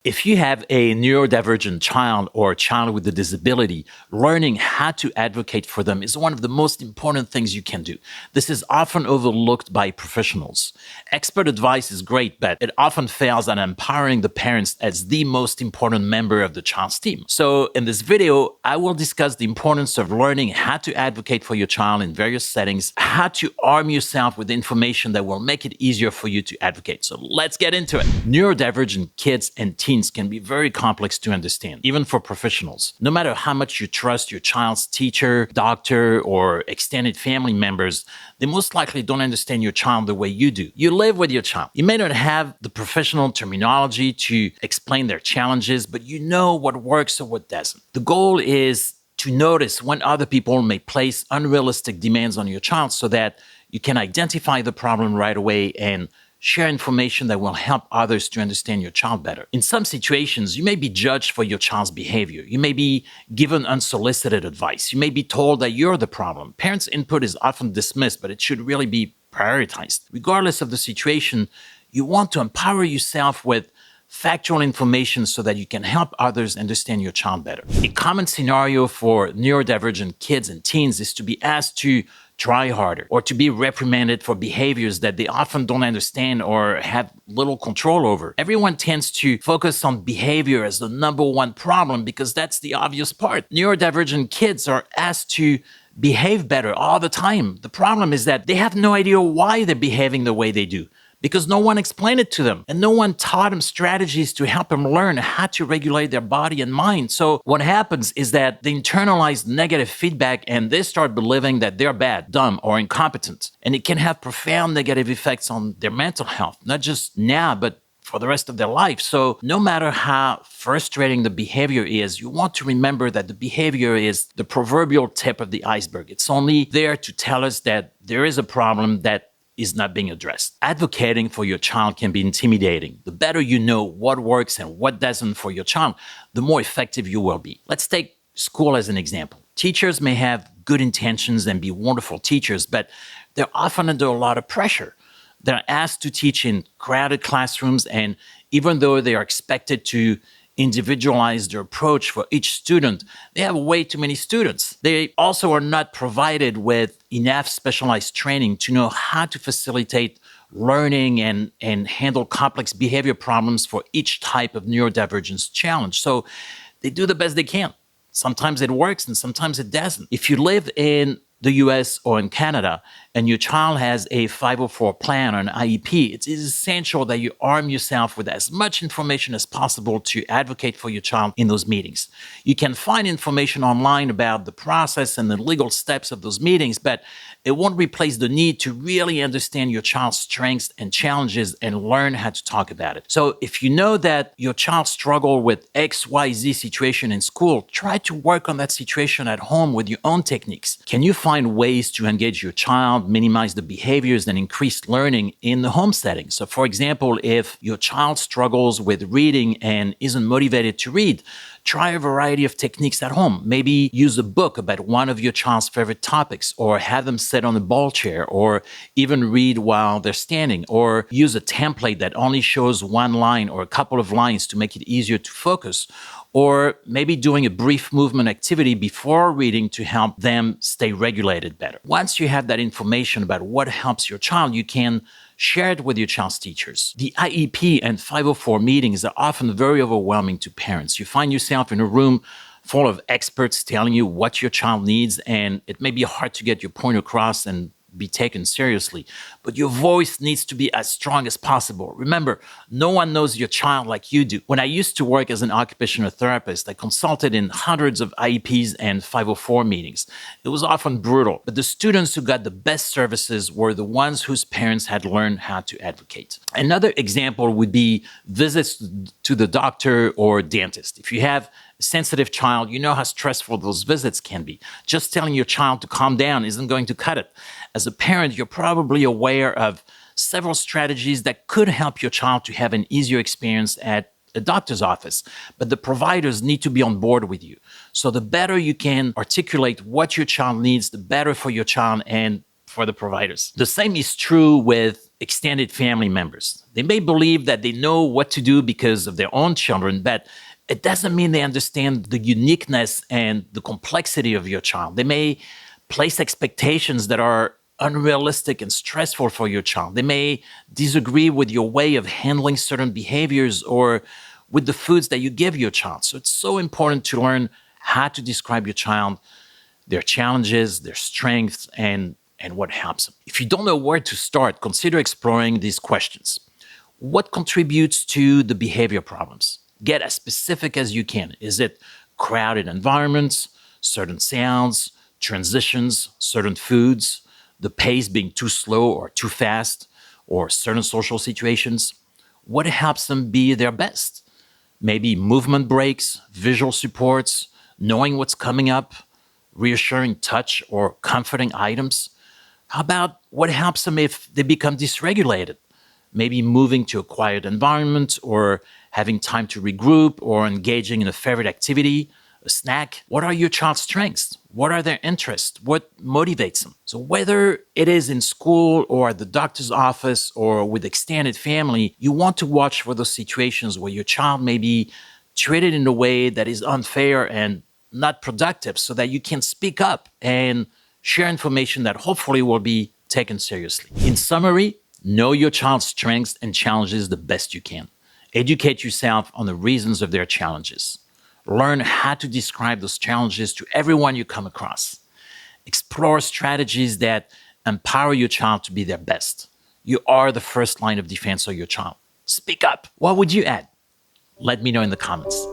If you have a neurodivergent child or a child with a disability, learning how to advocate for them is one of the most important things you can do. This is often overlooked by professionals. Expert advice is great, but it often fails at empowering the parents as the most important member of the child's team. So in this video, I will discuss the importance of learning how to advocate for your child in various settings, how to arm yourself with information that will make it easier for you to advocate. So let's get into it. Neurodivergent kids and teens can be very complex to understand, even for professionals. No matter how much you trust your child's teacher, doctor, or extended family members, they most likely don't understand your child the way you do. You live with your child. You may not have the professional terminology to explain their challenges, but you know what works or what doesn't. The goal is to notice when other people may place unrealistic demands on your child so that you can identify the problem right away and share information that will help others to understand your child better. In some situations, you may be judged for your child's behavior. You may be given unsolicited advice. You may be told that you're the problem. Parents' input is often dismissed, but it should really be prioritized. Regardless of the situation, you want to empower yourself with factual information so that you can help others understand your child better. A common scenario for neurodivergent kids and teens is to be asked to try harder or to be reprimanded for behaviors that they often don't understand or have little control over. Everyone tends to focus on behavior as the number one problem because that's the obvious part. Neurodivergent kids are asked to behave better all the time. The problem is that they have no idea why they're behaving the way they do, because no one explained it to them and no one taught them strategies to help them learn how to regulate their body and mind. So what happens is that they internalize negative feedback and they start believing that they're bad, dumb, or incompetent. And it can have profound negative effects on their mental health, not just now, but for the rest of their life. So no matter how frustrating the behavior is, you want to remember that the behavior is the proverbial tip of the iceberg. It's only there to tell us that there is a problem that is not being addressed. Advocating for your child can be intimidating. The better you know what works and what doesn't for your child, the more effective you will be. Let's take school as an example. Teachers may have good intentions and be wonderful teachers, but they're often under a lot of pressure. They're asked to teach in crowded classrooms, and even though they are expected to individualize their approach for each student, they have way too many students. They also are not provided with enough specialized training to know how to facilitate learning and handle complex behavior problems for each type of neurodivergence challenge. So they do the best they can. Sometimes it works and sometimes it doesn't. If you live in the US or in Canada, and your child has a 504 plan or an IEP, it is essential that you arm yourself with as much information as possible to advocate for your child in those meetings. You can find information online about the process and the legal steps of those meetings, but it won't replace the need to really understand your child's strengths and challenges and learn how to talk about it. So if you know that your child struggled with XYZ situation in school, try to work on that situation at home with your own techniques. Can you find ways to engage your child, minimize the behaviors, and increase learning in the home setting? So for example, if your child struggles with reading and isn't motivated to read, try a variety of techniques at home. Maybe use a book about one of your child's favorite topics, or have them sit on a ball chair, or even read while they're standing, or use a template that only shows one line or a couple of lines to make it easier to focus, or maybe doing a brief movement activity before reading to help them stay regulated better. Once you have that information about what helps your child, you can share it with your child's teachers. The IEP and 504 meetings are often very overwhelming to parents. You find yourself in a room full of experts telling you what your child needs, and it may be hard to get your point across and be taken seriously, but your voice needs to be as strong as possible. Remember, no one knows your child like you do. When I used to work as an occupational therapist, I consulted in hundreds of IEPs and 504 meetings. It was often brutal, but the students who got the best services were the ones whose parents had learned how to advocate. Another example would be visits to the doctor or dentist. If you have a sensitive child, you know how stressful those visits can be. Just telling your child to calm down isn't going to cut it. As a parent, you're probably aware of several strategies that could help your child to have an easier experience at a doctor's office, but the providers need to be on board with you. So the better you can articulate what your child needs, the better for your child and for the providers. The same is true with extended family members. They may believe that they know what to do because of their own children, but it doesn't mean they understand the uniqueness and the complexity of your child. They may place expectations that are unrealistic and stressful for your child. They may disagree with your way of handling certain behaviors or with the foods that you give your child. So it's so important to learn how to describe your child, their challenges, their strengths, and what helps them. If you don't know where to start, consider exploring these questions. What contributes to the behavior problems? Get as specific as you can. Is it crowded environments, certain sounds, transitions, certain foods, the pace being too slow or too fast, or certain social situations? What helps them be their best? Maybe movement breaks, visual supports, knowing what's coming up, reassuring touch or comforting items. How about what helps them if they become dysregulated? Maybe moving to a quiet environment or having time to regroup or engaging in a favorite activity, a snack. What are your child's strengths? What are their interests? What motivates them? So whether it is in school or at the doctor's office or with extended family, you want to watch for those situations where your child may be treated in a way that is unfair and not productive so that you can speak up and share information that hopefully will be taken seriously. In summary, know your child's strengths and challenges the best you can. Educate yourself on the reasons of their challenges. Learn how to describe those challenges to everyone you come across. Explore strategies that empower your child to be their best. You are the first line of defense of your child. Speak up. What would you add? Let me know in the comments.